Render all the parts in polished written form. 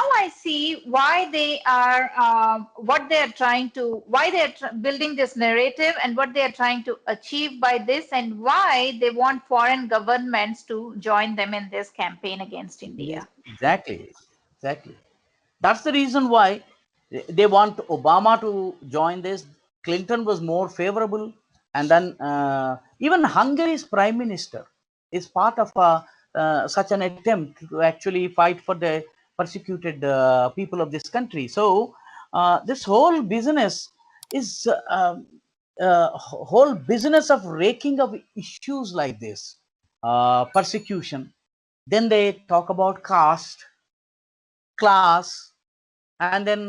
now I see why they are, what they are trying to, why they are building this narrative and what they are trying to achieve by this, and why they want foreign governments to join them in this campaign against Yes, India. exactly, exactly. That's the reason why they want Obama to join this. Clinton was more favorable, and then even Hungary's prime minister is part of such an attempt to actually fight for the persecuted people of this country. So this whole business is whole business of raking of issues like this, persecution. Then they talk about caste, class, and then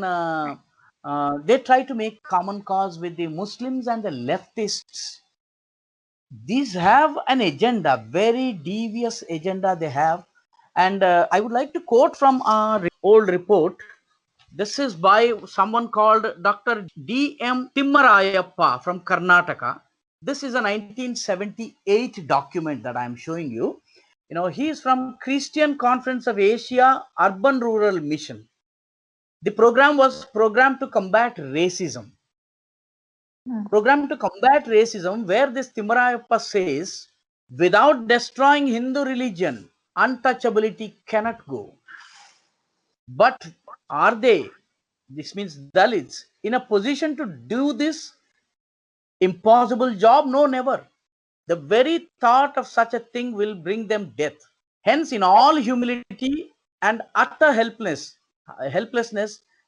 they try to make common cause with the Muslims and the leftists. These have an agenda, very devious agenda they have. And I would like to quote from our old report. This is by someone called Dr. D.M. Timmarayappa from Karnataka. This is a 1978 document that I am showing you. You know, he is from Christian Conference of Asia Urban Rural Mission. The program was programmed to combat racism. Program to combat racism, where this Timmarayappa says, without destroying Hindu religion, untouchability cannot go. But are they, this means Dalits, in a position to do this impossible job? No, never. The very thought of such a thing will bring them death. Hence, in all humility and utter helplessness,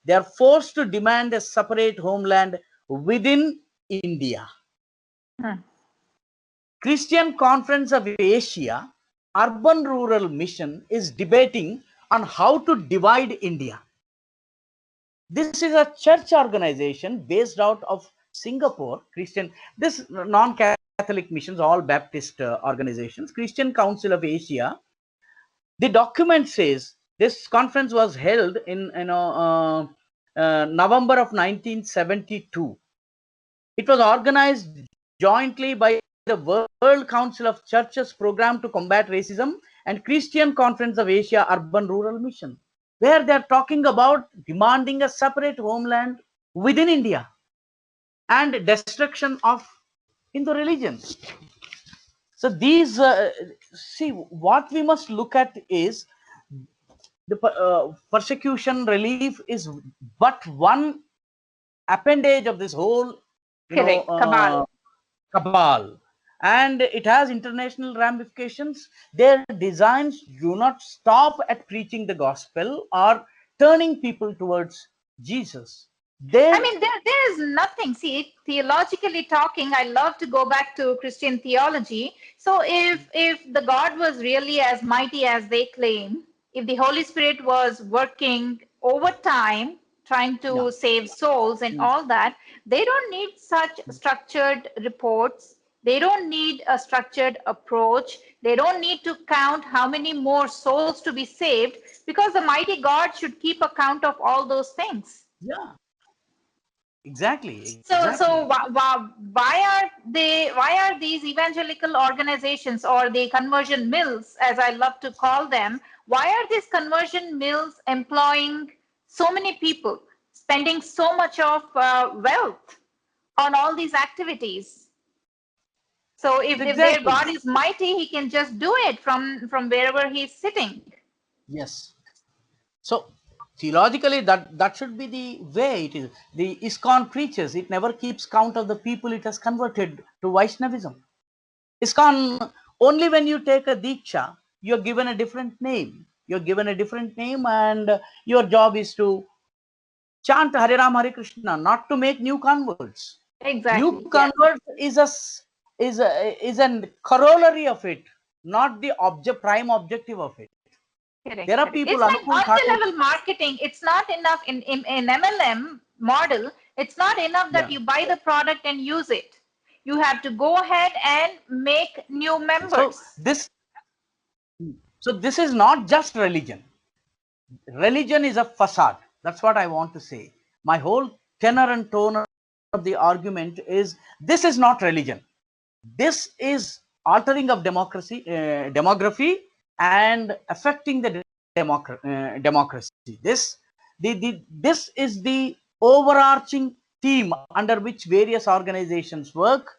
they are forced to demand a separate homeland within India. Christian Conference of Asia Urban Rural Mission is debating on how to divide India. This is a church organization based out of Singapore, Christian, this non-Catholic missions, all Baptist organizations, Christian Council of Asia. The document says this conference was held in November of 1972. It was organized jointly by the World Council of Churches Program to Combat Racism and Christian Conference of Asia Urban Rural Mission, where they are talking about demanding a separate homeland within India and destruction of Hindu religion. So these, see, what we must look at is the persecution relief is but one appendage of this whole, Correct. Cabal. cabal, and it has international ramifications. Their designs do not stop at preaching the gospel or turning people towards Jesus. I Their mean, there is nothing. See, theologically talking, I love to go back to Christian theology. So if the God was really as mighty as they claim, if the Holy Spirit was working overtime, trying yeah, to save souls and all that, they don't need such structured reports. They don't need a structured approach. They don't need to count how many more souls to be saved, because the mighty God should keep account of all those things. yeah, exactly, So exactly. why are these evangelical organizations, or the conversion mills, as I love to call them, why are these conversion mills employing so many people, spending so much of wealth on all these activities? So if their Exactly. God is mighty, he can just do it from wherever he's sitting. Yes. So theologically, that should be the way it is. The ISKCON preaches, it never keeps count of the people it has converted to Vaishnavism. ISKCON, only when you take a Diksha, you're given a different name. You're given a different name, and your job is to chant Hare Ram Hare Krishna, not to make new converts. New Exactly. Yeah. converts is a corollary of it, not the prime objective of it. Correct, There are correct. people, It's like Anupul Thakur. multi-level marketing. It's not enough in MLM model. It's not enough that Yeah. you buy the product and use it. You have to go ahead and make new So members. this is not just religion. Religion is a facade. That's what I want to say. My whole tenor and tone of the argument is this is not religion. This is altering of democracy, demography, and affecting the democracy. This is the overarching theme under which various organizations work,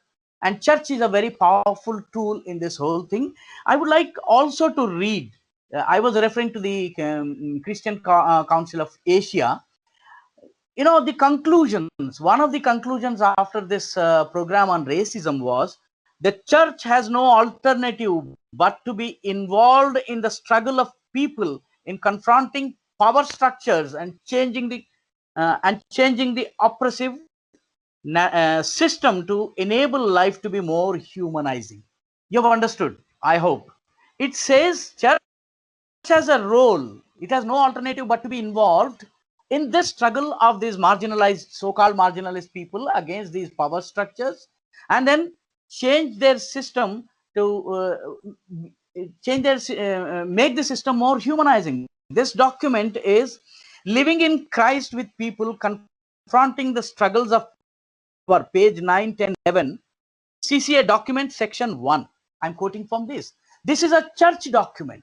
and church is a very powerful tool in this whole thing. I would like also to read. I was referring to the Christian Council of Asia. The conclusions, one of the conclusions after this program on racism was the church has no alternative but to be involved in the struggle of people in confronting power structures and changing the oppressive system to enable life to be more humanizing. You've understood, I hope. It says church has a role. It has no alternative but to be involved in this struggle of these marginalized, so-called marginalized people against these power structures, and then change their system to make the system more humanizing. This document is living in Christ with people confronting the struggles of power. Page 9, 10, 11. CCA document section 1. I'm quoting from this. This is a church document.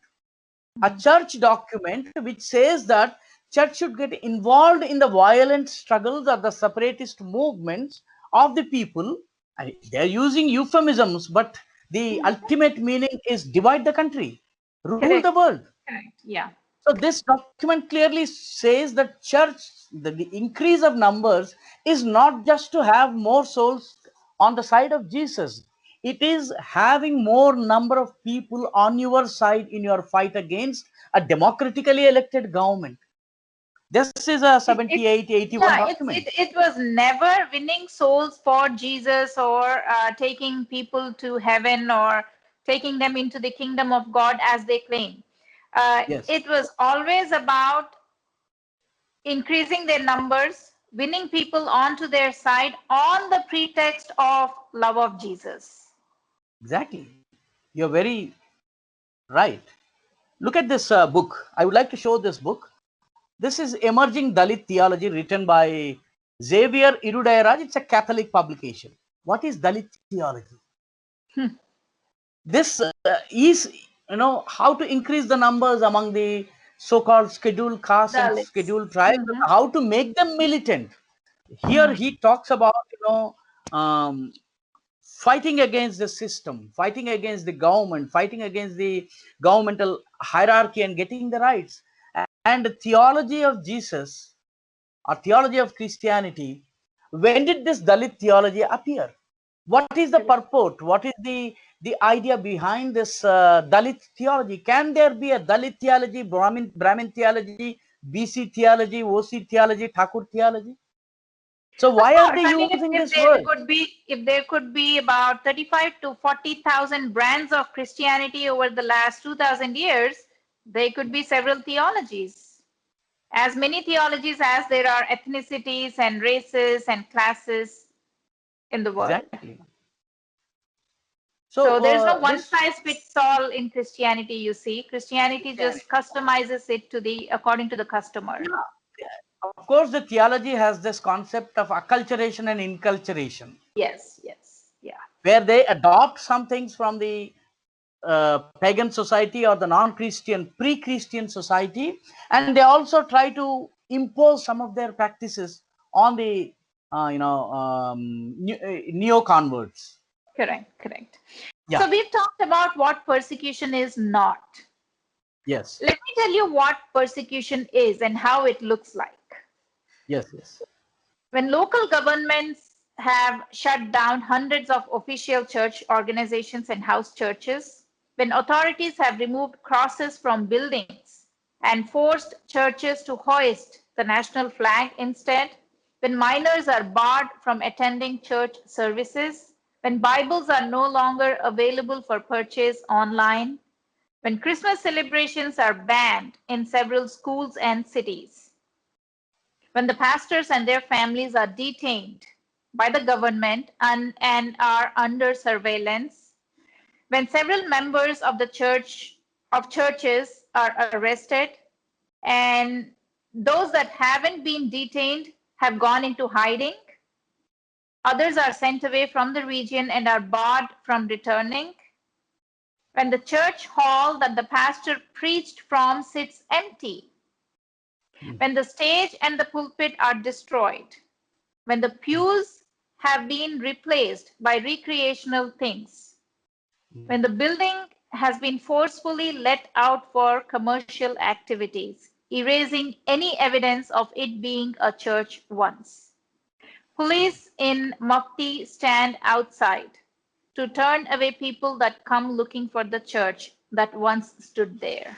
A church document which says that church should get involved in the violent struggles or the separatist movements of the people. They're using euphemisms, but the ultimate meaning is divide the country, rule the Correct. world. Correct. Yeah. So this document clearly says that church, the increase of numbers is not just to have more souls on the side of Jesus. It is having more number of people on your side in your fight against a democratically elected government. This is a It 78, 81 yeah, document. it was never winning souls for Jesus or taking people to heaven or taking them into the kingdom of God as they claim. Yes, It was always about increasing their numbers, winning people onto their side on the pretext of love of Jesus. exactly. You're very right. Look at this book. I would like to show this book. This is Emerging Dalit Theology, written by Xavier Irudayaraj. It's a Catholic publication. What is Dalit theology? This is, how to increase the numbers among the so-called scheduled castes and Dalits. scheduled tribes, Mhm. how to make them militant. Here Mhm. he talks about, um, fighting against the system, fighting against the government, fighting against the governmental hierarchy and getting the rights. And the theology of Jesus or theology of Christianity, when did this Dalit theology appear? What is the purport? What is the idea behind this Dalit theology? Can there be a Dalit theology, Brahmin theology, BC theology, OC theology, Thakur theology? So Of why are course, they I mean, using if this there word? could be if there could be about 35 to 40,000 brands of Christianity over the last 2,000 years, there could be several theologies. As many theologies as there are ethnicities and races and classes in the world. Exactly. So So there's no one this, size fits all in Christianity, you see. Christianity just customizes it to the according to the customer. of course, the theology has this concept of acculturation and inculturation, Yes, yes, yeah. where they adopt some things from the pagan society or the non-Christian, pre-Christian society, and they also try to impose some of their practices on the neo converts. Correct, correct. Yeah. So we've talked about what persecution is not. Yes. Let me tell you what persecution is and how it looks like. Yes. Yes. When local governments have shut down hundreds of official church organizations and house churches, when authorities have removed crosses from buildings and forced churches to hoist the national flag instead, when minors are barred from attending church services, when Bibles are no longer available for purchase online, when Christmas celebrations are banned in several schools and cities, when the pastors and their families are detained by the government and are under surveillance, when several members of the churches are arrested, and those that haven't been detained have gone into hiding, others are sent away from the region and are barred from returning, when the church hall that the pastor preached from sits empty, when the stage and the pulpit are destroyed, when the pews have been replaced by recreational things, when the building has been forcefully let out for commercial activities, erasing any evidence of it being a church once. Police in mufti stand outside to turn away people that come looking for the church that once stood there.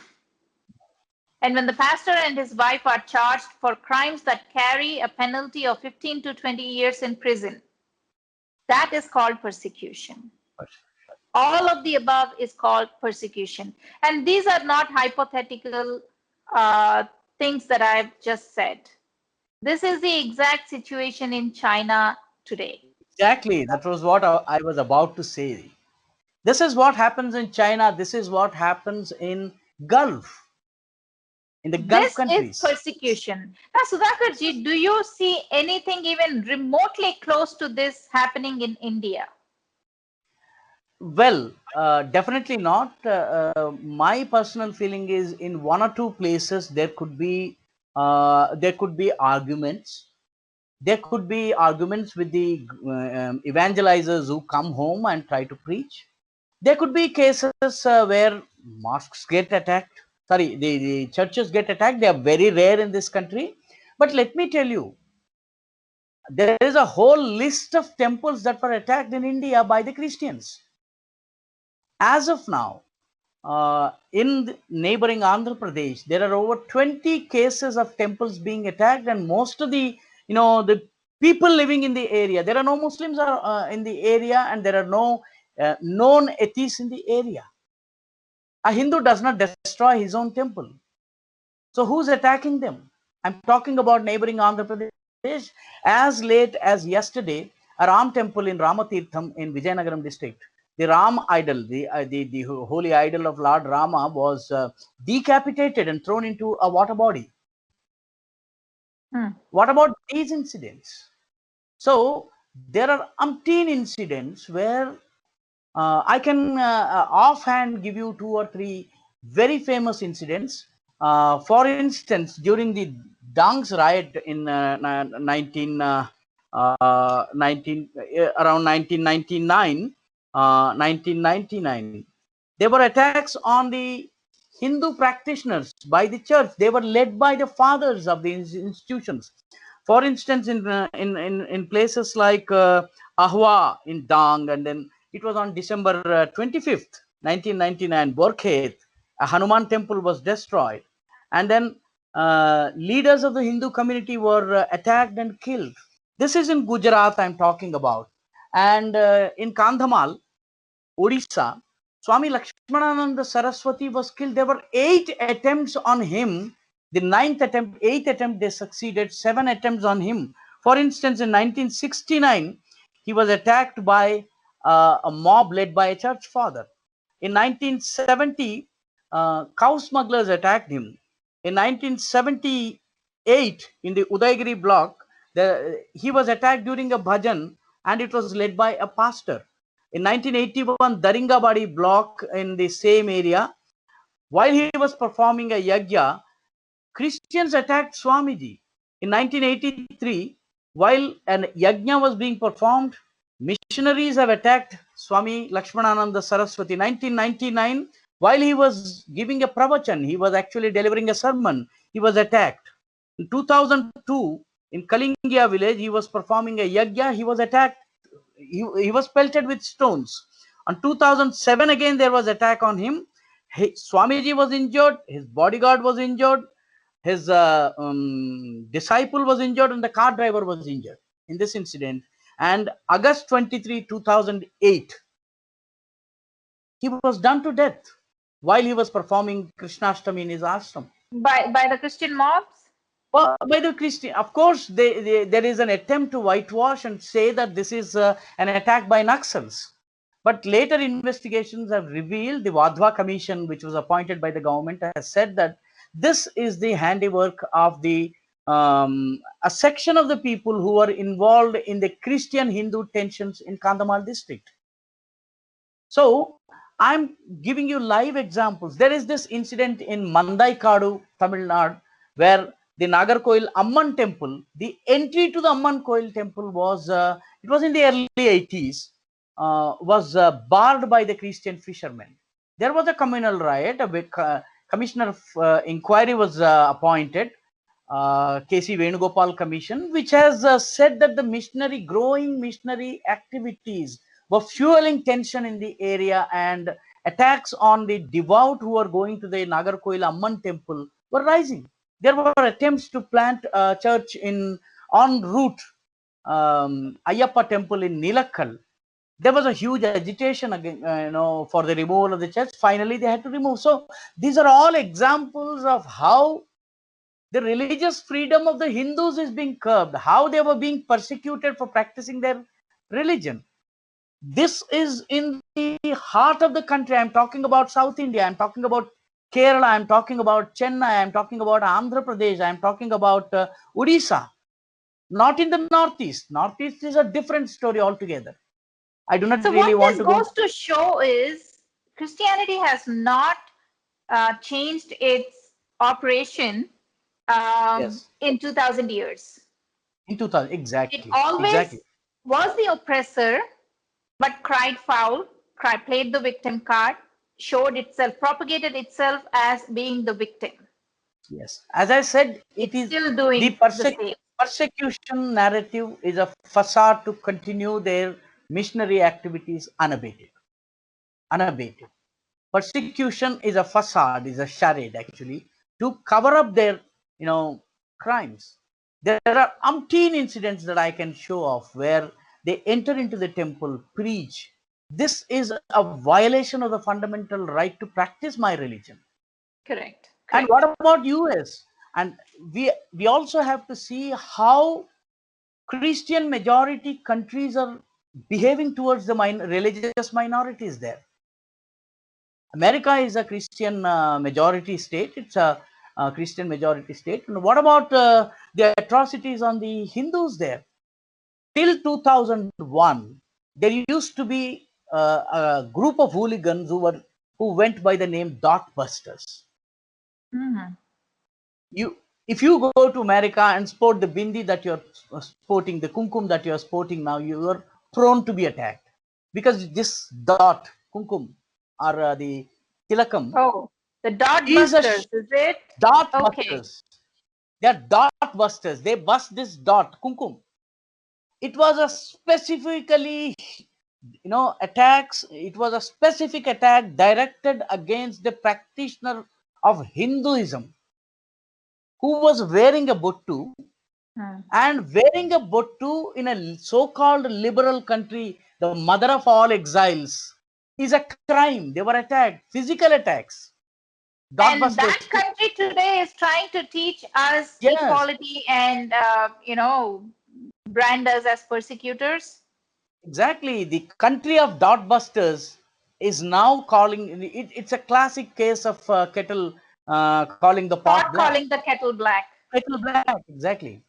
And when the pastor and his wife are charged for crimes that carry a penalty of 15 to 20 years in prison, that is called persecution. All of the above is called persecution. And these are not hypothetical things that I've just said. This is the exact situation in China today. Exactly. That was what I was about to say. This is what happens in China. This is what happens in Gulf, in the Gulf This is countries. persecution. Now, Sudhakarji, do you see anything even remotely close to this happening in India? Well, definitely not. My personal feeling is in one or two places there could be arguments. There could be arguments with the evangelizers who come home and try to preach. There could be cases where mosques get attacked. Sorry, the churches get attacked. They are very rare in this country. But let me tell you, there is a whole list of temples that were attacked in India by the Christians. As of now, in the neighboring Andhra Pradesh, there are over 20 cases of temples being attacked, and most of the people living in the area, there are no Muslims in the area, and there are no known atheists in the area. A Hindu does not destroy his own temple. So who's attacking them? I'm talking about neighboring Andhra Pradesh. As late as yesterday, a Ram temple in Ramatirtham in Vijayanagaram district, the Ram idol, the holy idol of Lord Rama, was decapitated and thrown into a water body. Hmm. What about these incidents? So there are umpteen incidents where I can offhand give you two or three very famous incidents. For instance, during the Dang's riot in 1999, there were attacks on the Hindu practitioners by the church. They were led by the fathers of the institutions. For instance, in places like Ahwa in Dang, and then it was on December 25th, 1999, Borkhet, a Hanuman temple was destroyed. And then leaders of the Hindu community were attacked and killed. This is in Gujarat I'm talking about. And in Kandhamal, Odisha, Swami Lakshmanananda Saraswati was killed. There were 8 attempts on him. The ninth attempt, eighth attempt, they succeeded. 7 attempts on him. For instance, in 1969, he was attacked by a mob led by a church father. In 1970, cow smugglers attacked him. In 1978, in the Udaigiri block, he was attacked during a bhajan, and it was led by a pastor. In 1981, Daringabadi block in the same area, while he was performing a yajna, Christians attacked Swamiji. In 1983, while an yajna was being performed, missionaries have attacked Swami Lakshmanananda Saraswati. 1999, while he was giving a pravachan, he was actually delivering a sermon, he was attacked. In 2002, in Kalingia village, he was performing a yajna, he was attacked, he was pelted with stones. On 2007, again there was attack on him. Swamiji was injured, his bodyguard was injured, his disciple was injured, and the car driver was injured in this incident. And August 23, 2008, he was done to death while he was performing Krishnashtami in his ashram. By the Christian mobs? Well, by the Christian, of course, there is an attempt to whitewash and say that this is an attack by Naxals. But later investigations have revealed, the Wadhwa Commission, which was appointed by the government, has said that this is the handiwork of a section of the people who are involved in the Christian-Hindu tensions in Kandhamal district. So I'm giving you live examples. There is this incident in Mandaikadu, Tamil Nadu, where the Nagarkoil Amman temple, the entry to the Amman Koil temple was, it was in the early 80s, was barred by the Christian fishermen. There was a communal riot. Commissioner of inquiry was appointed, KC Venugopal Commission, which has said that the growing missionary activities were fueling tension in the area, and attacks on the devout who are going to the Nagarkoil Amman temple were rising. There were attempts to plant a church in en route Ayyappa temple in Nilakkal. There was a huge agitation again, for the removal of the church. Finally, they had to remove. So these are all examples of how the religious freedom of the Hindus is being curbed, how they were being persecuted for practicing their religion. This is in the heart of the country. I'm talking about South India, I'm talking about Kerala, I'm talking about Chennai, I'm talking about Andhra Pradesh, I'm talking about Odisha, not in the Northeast. Northeast is a different story altogether. I do not So really what want this to go. goes to show is Christianity has not changed its operation Yes, in 2000 years. in 2000, It exactly, exactly. always was the oppressor, but cried foul, played the victim card, showed itself, propagated itself as being the victim. Yes, as I said, it It's is still the doing the same. persecution narrative is a facade to continue their missionary activities unabated. Unabated. Persecution is a facade, is a charade actually, to cover up their, crimes. There are umpteen incidents that I can show off where they enter into the temple, preach. This is a violation of the fundamental right to practice my religion. Correct. And what Correct. about US? And we also have to see how Christian majority countries are behaving towards the religious minorities there. America is a Christian majority state. It's a Christian majority state. And what about the atrocities on the Hindus there? Till 2001, there used to be a group of hooligans who went by the name Dot Busters. Mhm. You, if you go to America and sport the bindi that you're sporting, the kumkum that you're sporting now, you are prone to be attacked because this dot kumkum or the tilakam Oh, the dot is a busters, is it? dot Okay. busters. They are dot busters. They bust this dot kumkum. It was a specifically, attacks. It was a specific attack directed against the practitioner of Hinduism who was wearing a bottu. Hmm. And wearing a bottu in a so-called liberal country, the mother of all exiles, is a crime. They were attacked, physical attacks. And Dotbusters. that country today is trying to teach us Yes, equality and, brand us as persecutors. exactly. The country of Dotbusters is now calling it. It's a classic case of kettle calling the pot Pot black. calling the kettle black. Kettle black, exactly.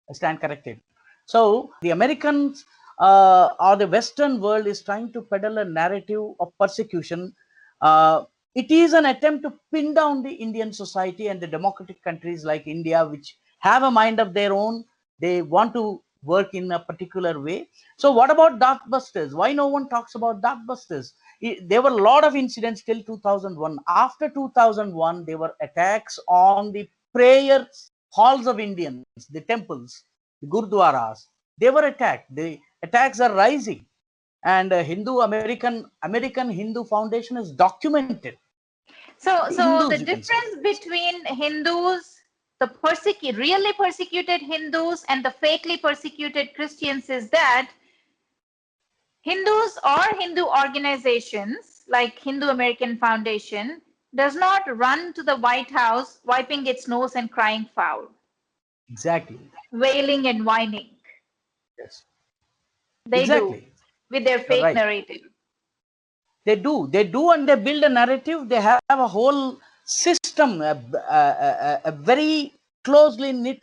I stand corrected. So the Americans or the Western world is trying to peddle a narrative of persecution. It is an attempt to pin down the Indian society and the democratic countries like India, which have a mind of their own. They want to work in a particular way. So, what about Darkbusters? Why no one talks about Darkbusters? There were a lot of incidents till 2001. After 2001, there were attacks on the prayer halls of Indians, the temples, the gurdwaras. They were attacked. The attacks are rising, and Hindu American Hindu Foundation has documented So Hindus. the You can say difference between Hindus, the really persecuted Hindus and the fakely persecuted Christians is that Hindus or Hindu organizations like Hindu American Foundation does not run to the White House wiping its nose and crying foul, exactly. wailing and whining. Yes, They do exactly. with their You're fake right. narrative. They do, and they build a narrative. They have a whole system, a very closely knit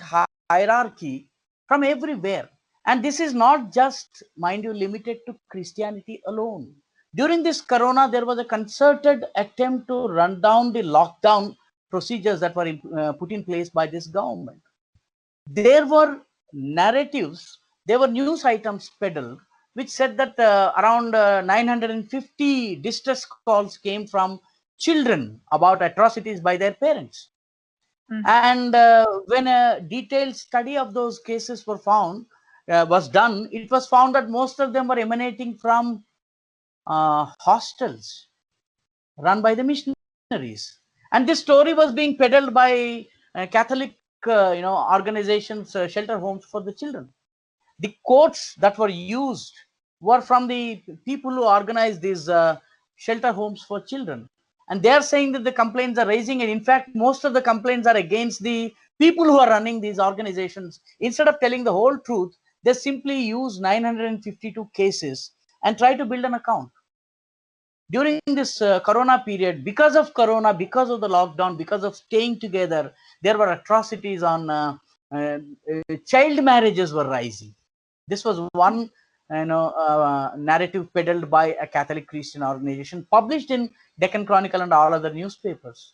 hierarchy from everywhere. And this is not just, mind you, limited to Christianity alone. During this corona, there was a concerted attempt to run down the lockdown procedures that were put in place by this government. There were narratives, there were news items peddled, which said that around 950 distress calls came from children about atrocities by their parents. And when a detailed study of those cases was done, it was found that most of them were emanating from hostels run by the missionaries. And this story was being peddled by Catholic, organizations, shelter homes for the children. The quotes that were used were from the people who organized these shelter homes for children. And they are saying that the complaints are raising, and in fact, most of the complaints are against the people who are running these organizations. Instead of telling the whole truth, they simply use 952 cases and try to build an account. During this corona period, because of the lockdown, because of staying together, there were atrocities on child marriages were rising. This was one narrative peddled by a Catholic Christian organization, published in Deccan Chronicle and all other newspapers.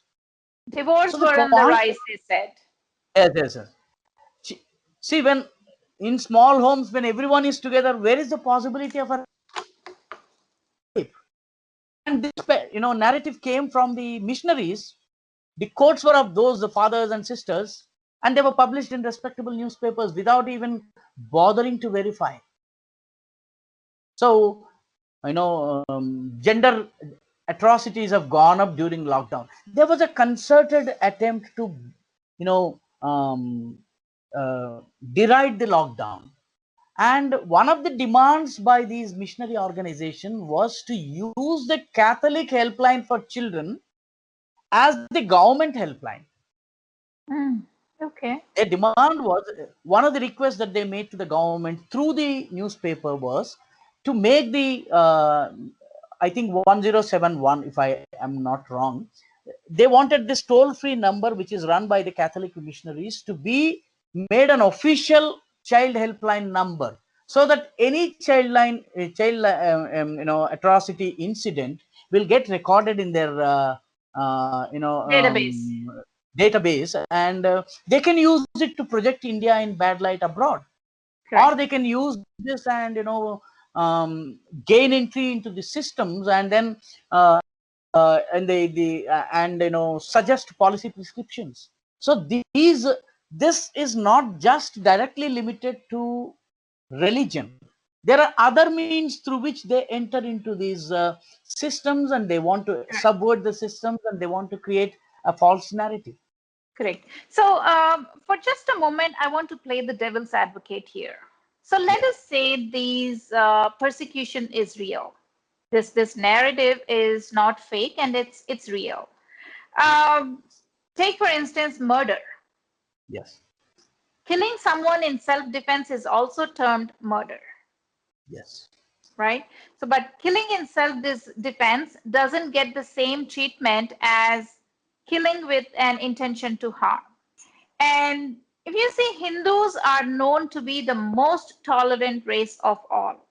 So Divorce the were on the point, rise, they said. yes. See, when in small homes, when everyone is together, where is the possibility of a rape? And this narrative came from the missionaries. The quotes were of those, the fathers and sisters, and they were published in respectable newspapers without even bothering to verify. So, gender atrocities have gone up during lockdown. There was a concerted attempt to, you know, um, deride the lockdown. And one of the demands by these missionary organizations was to use the Catholic helpline for children as the government helpline. Okay. Their demand was, one of the requests that they made to the government through the newspaper was to make the, I think 1071, if I am not wrong, they wanted this toll free number, which is run by the Catholic missionaries, to be made an official child helpline number, so that any child atrocity incident will get recorded in their Database. database, and they can use it to project India in bad light abroad, or Correct. they can use this and gain entry into the systems, and then suggest policy prescriptions. So this is not just directly limited to religion. There are other means through which they enter into these systems, and they want to Correct. subvert the systems, and they want to create a false narrative. Correct. So, for just a moment, I want to play the devil's advocate here. So, let Yes. us say these persecution is real. This narrative is not fake, and it's real. Um, Take for instance murder. Yes. Killing someone in self-defense is also termed murder, Yes. right? So, but killing in self-defense doesn't get the same treatment as killing with an intention to harm. And if you see, Hindus are known to be the most tolerant race of all.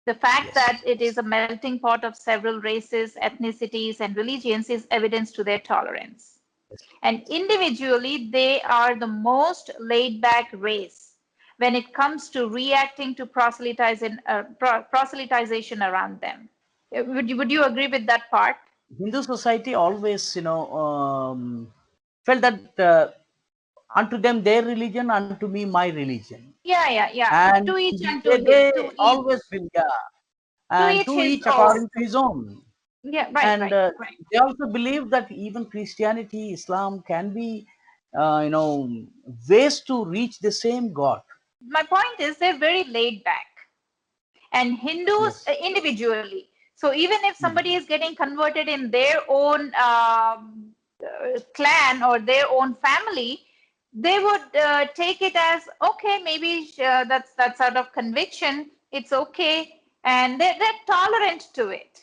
The fact Yes. that it is a melting pot of several races, ethnicities, and religions is evidence to their tolerance. Yes. And individually, they are the most laid back race when it comes to reacting to proselytization around them. Would you agree with that part? Hindu society always, felt that unto them their religion, unto me my religion, Yeah. and To each unto they his, to always each, will, yeah, to and each to his each own. according to his own. Yeah, right, And right, right. they also believe that even Christianity, Islam can be, ways to reach the same God. My point is they're very laid back. And Hindus Yes. individually. So even if somebody is getting converted in their own clan or their own family, they would take it as okay. Maybe that's out of conviction. It's okay, and they're tolerant to it.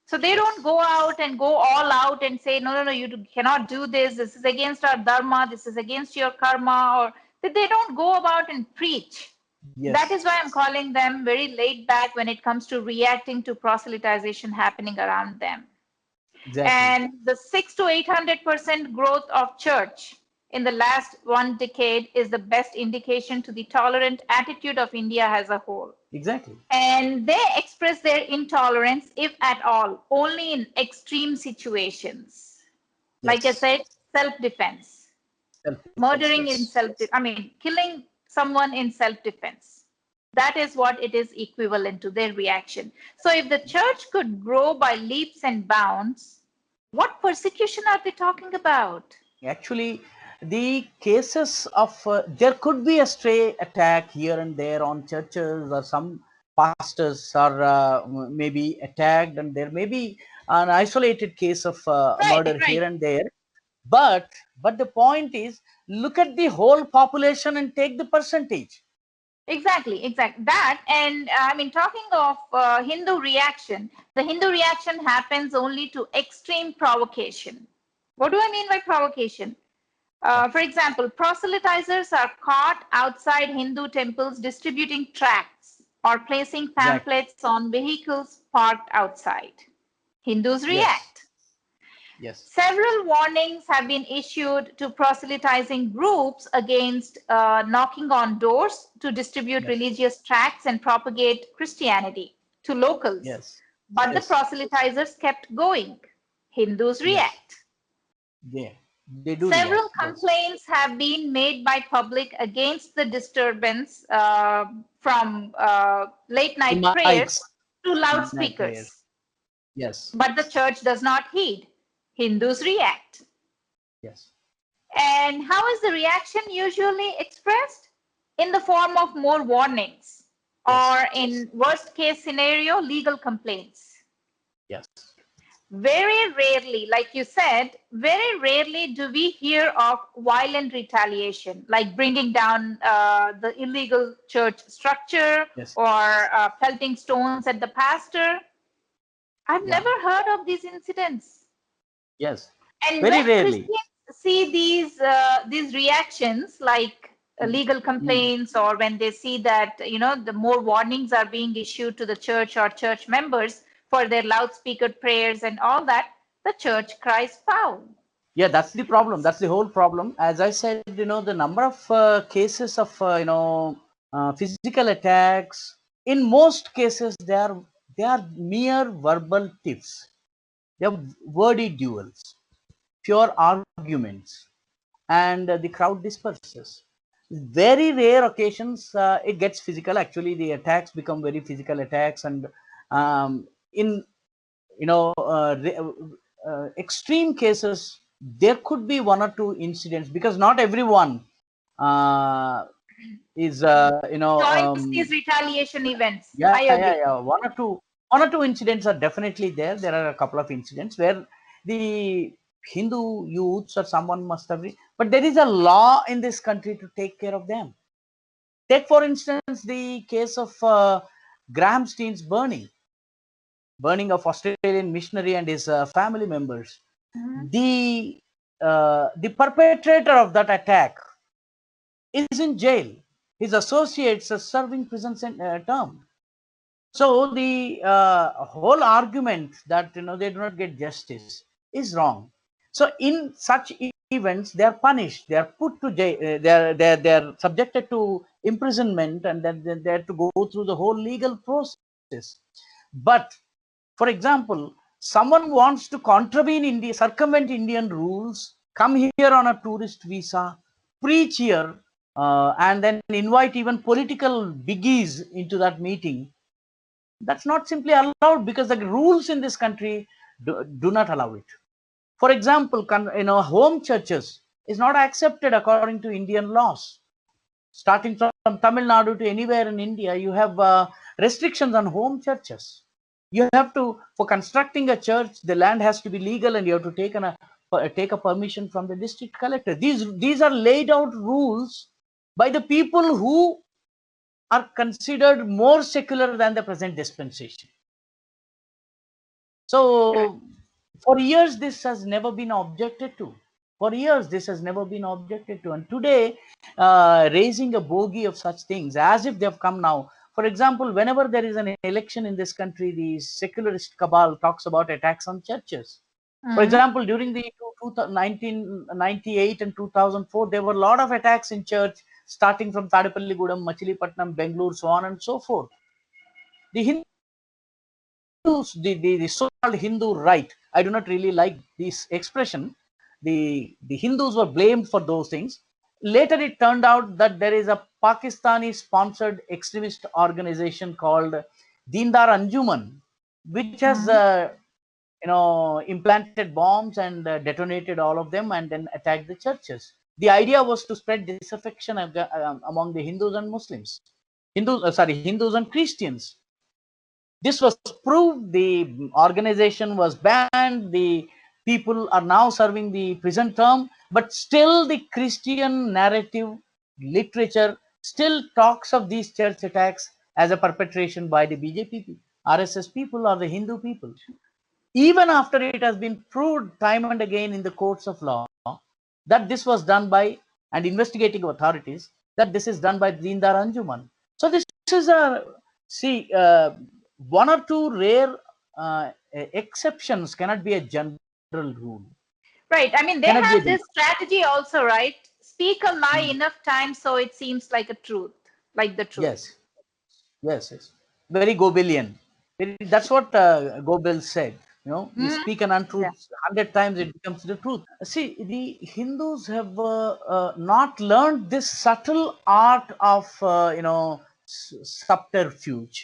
So they Yes. don't go out and go all out and say no, you cannot do this. This is against our dharma. This is against your karma. Or they don't go about and preach. That Yes, is why I'm calling them very laid back when it comes to reacting to proselytization happening around them. exactly, And the 6 to 800% growth of church in the last 1 decade is the best indication to the tolerant attitude of India as a whole. exactly. And they express their intolerance, if at all, only in extreme situations. Like I Yes, said, self-defense, self-defense. murdering in Yes, I mean, killing someone in self-defense. That is what it is equivalent to their reaction. So if the church could grow by leaps and bounds, what persecution are they talking about? actually, the cases of there could be a stray attack here and there on churches, or some pastors are maybe attacked, and there may be an isolated case of Right, murder right. here and there. But the point is, look at the whole population and take the percentage. Exactly, exactly. That, and I mean, talking of Hindu reaction, the Hindu reaction happens only to extreme provocation. What do I mean by provocation? Yeah, For example, proselytizers are caught outside Hindu temples distributing tracts or placing exactly. pamphlets on vehicles parked outside. Hindus Yes, react. yes, Several warnings have been issued to proselytizing groups against knocking on doors to distribute yes, religious tracts and propagate Christianity to locals. yes, But the yes, proselytizers kept going. Hindus yes. react. They do react. Several Yes, complaints have been made by public against the disturbance from late the night mics, prayers to midnight prayers. loudspeakers. Yes, But the church does not heed. Hindus react. yes, And how is the reaction usually expressed? In the form of more warnings, yes, or in worst case scenario, legal complaints. yes. Very rarely, like you said, very rarely do we hear of violent retaliation, like bringing down the illegal church structure Yes, or pelting stones at the pastor. I've yeah, never heard of these incidents. yes. And Very when rarely. Christians see these reactions, like Mm, legal mm. complaints, or when they see that the more warnings are being issued to the church or church members for their loudspeaker prayers and all that, the church cries foul. Yeah, that's the problem. That's the whole problem. As I said, the number of cases of physical attacks, in most cases they are mere verbal tiffs. They are wordy duels, pure arguments, and the crowd disperses. Very rare occasions it gets physical. Actually, the attacks become very physical attacks, and in extreme cases there could be one or two incidents, because not everyone uh, is Joins these retaliation events. yeah, I yeah, agree. yeah, one or two incidents are definitely there. There are a couple of incidents where the Hindu youths or someone must have but there is a law in this country to take care of them. Take for instance the case of Graham Steen's burning of Australian missionary and his family members. Mhm. The perpetrator of that attack is in jail. His associates are serving prison term. So the whole argument that they do not get justice is wrong. So in such events, they are punished. They are put to jail. They are subjected to imprisonment, and then they have to go through the whole legal process. But for example, someone wants to contravene India, circumvent Indian rules, come here on a tourist visa, preach here, and then invite even political biggies into that meeting. That's not simply allowed, because the rules in this country do not allow it. For example, home churches is not accepted according to Indian laws. Starting from Tamil Nadu to anywhere in India, you have restrictions on home churches. You have to, for constructing a church, the land has to be legal, and you have to take a permission from the district collector. These are laid out rules by the people who are considered more secular than the present dispensation. Correct. So, for years, this has never been objected to. For years, this has never been objected to. And today, raising a bogey of such things as if they've come now. For example, whenever there is an election in this country, the secularist cabal talks about attacks on churches. For Mm. example, during the 1998 and 2004, there were a lot of attacks in church, starting from Tadepalligudam, Machilipatnam, Bangalore, so on and so forth. The Hindus, the so-called Hindu right, I do not really like this expression. The Hindus were blamed for those things. Later, it turned out that there is a Pakistani-sponsored extremist organization called Dindar Anjuman, which has Mm. implanted bombs and detonated all of them and then attacked the churches. The idea was to spread disaffection among the Hindus and Muslims, Hindus and Christians. This was proved. The organization was banned. The people are now serving the prison term, but still the Christian narrative literature still talks of these church attacks as a perpetration by the BJP, RSS people, or the Hindu people, even after it has been proved time and again in the courts of law that this was done by and investigating authorities, that this is done by Dindar Anjuman. So this is a see one or two rare exceptions cannot be a general rule. Right. I mean, Cannot they be a have general. this strategy also, right? Speak a lie Hmm. enough times so it seems like a truth, like the truth. Yes, yes. Very Gobelian. That's what Gobel said. You Mhm. speak an Yeah. untruth 100 times, it becomes the truth. See, the Hindus have not learned this subtle art of subterfuge.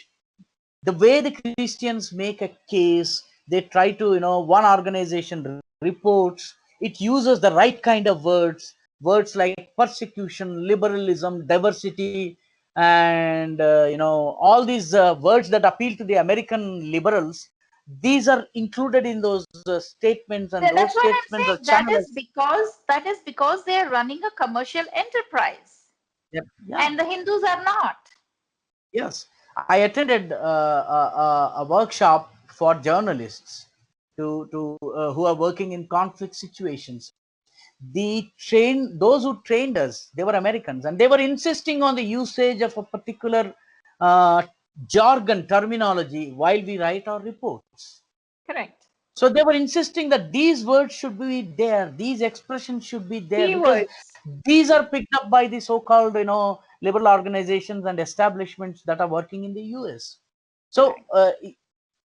The way the Christians make a case, they try to, one organization reports, it uses the right kind of words like persecution, liberalism, diversity, and all these words that appeal to the American liberals. These are included in those statements, and those That's what I'm statements are saying. That is channelized. because they are running a commercial enterprise, Yep. Yeah. and the Hindus are not. Yes, I attended a workshop for journalists who are working in conflict situations. Those who trained us, they were Americans, and they were insisting on the usage of a particular uh, jargon terminology while we write our reports. Correct. So they were insisting that these words should be there, these expressions should be there, because Keywords. these are picked up by the so-called, liberal organizations and establishments that are working in the US. So Correct.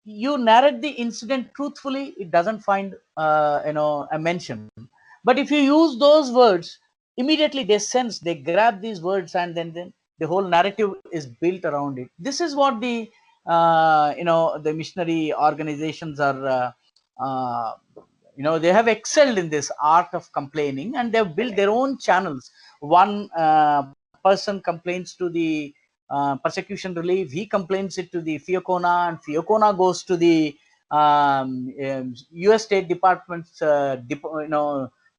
you narrate the incident truthfully, it doesn't find a mention. But if you use those words, immediately they sense, they grab these words, and then the whole narrative is built around it. This is what the missionary organizations are they have excelled in this art of complaining, and they've built Correct. their own channels. One person complains to the persecution relief, he complains it to the Fiocona, and Fiocona goes to the US State Department's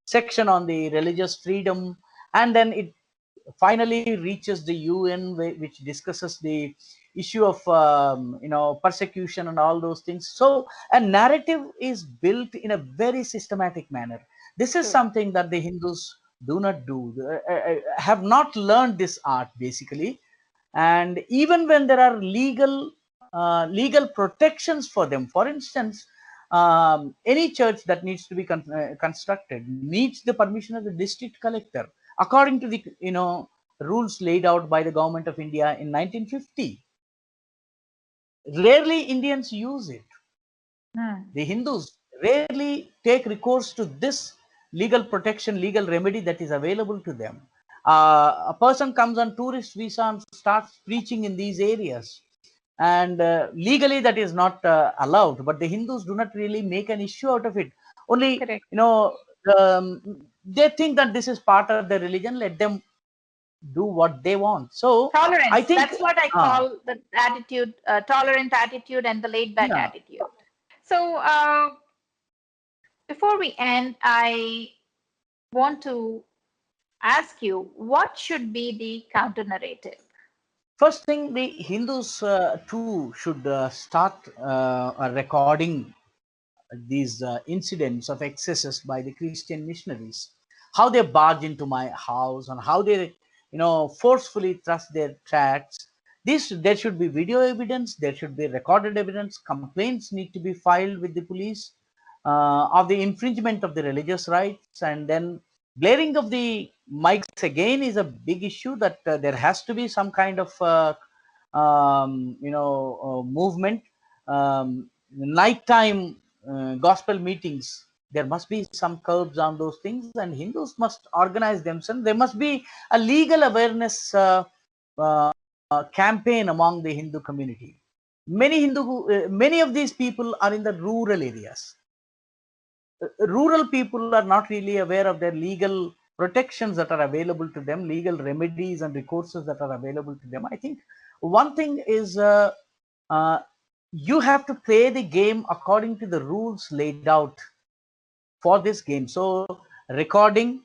section on the religious freedom, and then it finally reaches the UN, which discusses the issue of persecution and all those things. So a narrative is built in a very systematic manner. This is True. something that the Hindus do not do, have not learned this art basically. And even when there are legal protections for them, for instance, any church that needs to be constructed needs the permission of the district collector according to the rules laid out by the government of India in 1950. Rarely Indians use it. Hmm. The Hindus rarely take recourse to this legal protection, legal remedy that is available to them. A person comes on tourist visa and starts preaching in these areas, and legally that is not allowed. But the Hindus do not really make an issue out of it. Only, Correct. they think that this is part of their religion. Let them do what they want. So I Tolerance. think, That's what I call the attitude, tolerant attitude and the laid back yeah. attitude. So, before we end, I want to ask you what should be the counter narrative? First thing, the Hindus too should start a recording these incidents of excesses by the Christian missionaries, how they barge into my house and how they, forcefully thrust their tracts. This there should be video evidence, there should be recorded evidence. Complaints need to be filed with the police of the infringement of the religious rights, and then blaring of the mics again is a big issue that there has to be some kind of movement. Nighttime gospel meetings, there must be some curbs on those things, and Hindus must organize themselves. There must be a legal awareness campaign among the Hindu community. Many of these people are in the rural areas. Rural people are not really aware of their legal protections that are available to them, legal remedies and recourses that are available to them. I think one thing is uh, you have to play the game according to the rules laid out for this game. So recording,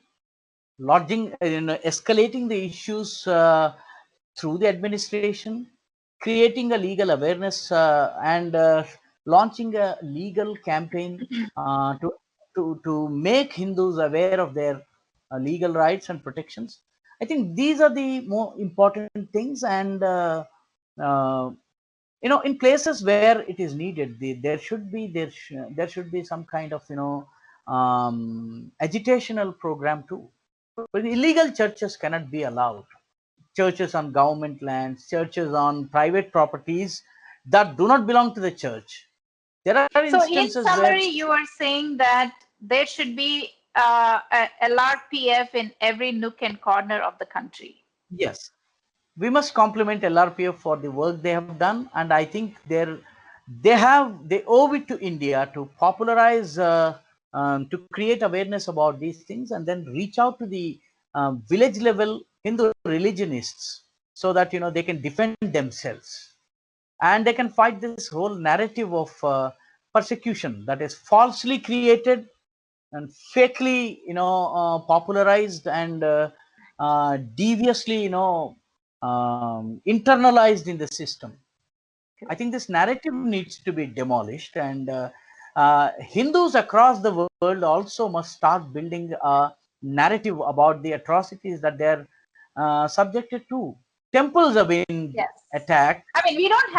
lodging, escalating the issues through the administration, creating a legal awareness, and launching a legal campaign to make Hindus aware of their legal rights and protections. I think these are the more important things, and uh, in places where it is needed, there should be some kind of agitational program too. But illegal churches cannot be allowed. Churches on government lands, churches on private properties that do not belong to the church. There are So, in instances where, summary, you are saying that there should be a LRPF in every nook and corner of the country. yes, we must compliment LRPF for the work they have done, and I think they owe it to India to popularize, to create awareness about these things, and then reach out to the village level Hindu religionists, so that they can defend themselves, and they can fight this whole narrative of persecution that is falsely created and fakely popularized, and deviously internalized in the system. I think this narrative needs to be demolished, and Hindus across the world also must start building a narrative about the atrocities that they're subjected to. Temples have been Yes. attacked. I mean, The we don't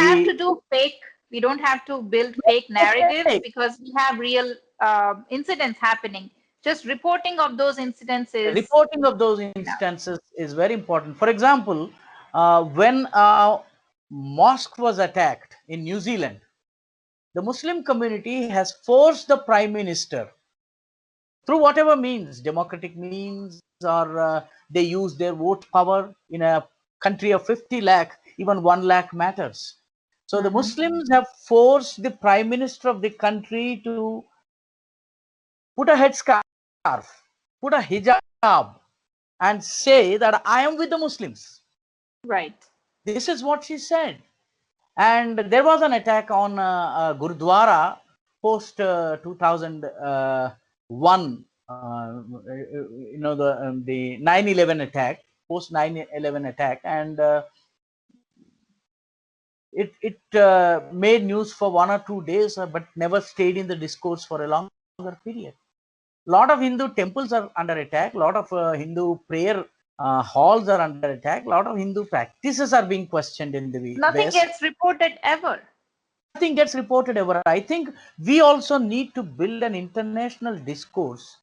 have to build fake narratives, okay, because we have real incidents happening. Just reporting of those incidents is reporting of those enough. instances is very important. For example, when a mosque was attacked in New Zealand, the Muslim community has forced the prime minister, through whatever means, democratic means, or they use their vote power in a country of 50 lakh, even 1 lakh matters. So the Mhm. Muslims have forced the prime minister of the country to put a headscarf, put a hijab, and say that I am with the Muslims. Right. This is what she said. And there was an attack on Gurdwara post 2001. The 9/11 attack, post 9/11 attack, and it made news for 1 or 2 days, but never stayed in the discourse for a longer period. A lot of Hindu temples are under attack. A lot of Hindu prayer halls are under attack. A lot of Hindu practices are being questioned in the Nothing West. gets reported ever. Nothing gets reported ever. I think we also need to build an international discourse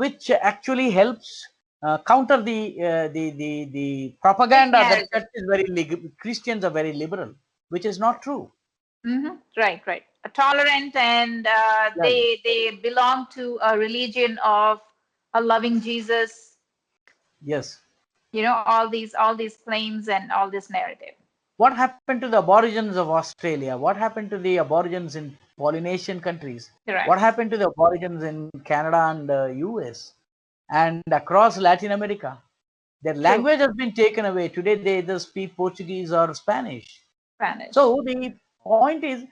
which actually helps counter the Fake propaganda that narrative. church is very Christians are very liberal, which is not true. Right, right. Tolerant, and Yeah. they belong to a religion of a loving Jesus. Yes. All these claims and all this narrative. What happened to the Aborigines of Australia? What happened to the Aborigines in Polynesian countries? What Correct. happened to the Aborigines in Canada and US and across Latin America? Their True. language has been taken away. Today they either speak Portuguese or Spanish. Spanish. So the point is,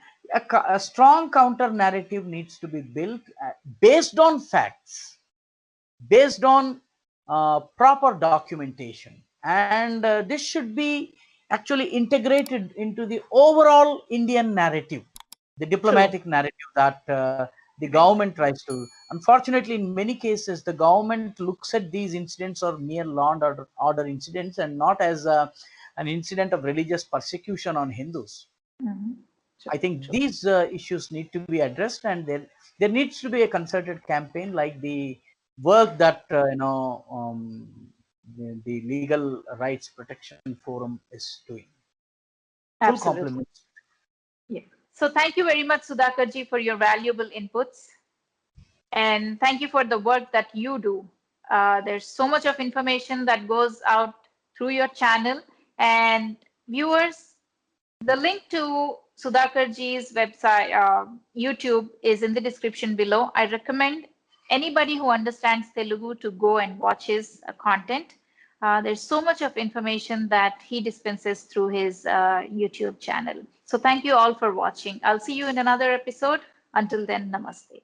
a strong counter narrative needs to be built based on facts, based on proper documentation, and this should be actually integrated into the overall Indian narrative. the True. diplomatic narrative that the government tries to. Unfortunately, in many cases, the government looks at these incidents or mere law and order incidents and not as an incident of religious persecution on Hindus. Mhm. I True. think True. these issues need to be addressed, and there needs to be a concerted campaign like the work that the Legal Rights Protection Forum is doing. Full Absolutely. compliments. Yeah. So thank you very much, Sudhakarji, for your valuable inputs. And thank you for the work that you do. There's so much of information that goes out through your channel. And viewers, the link to Sudhakarji's website, YouTube, is in the description below. I recommend anybody who understands Telugu to go and watch his content. There's so much of information that he dispenses through his YouTube channel. So thank you all for watching. I'll see you in another episode. Until then, namaste.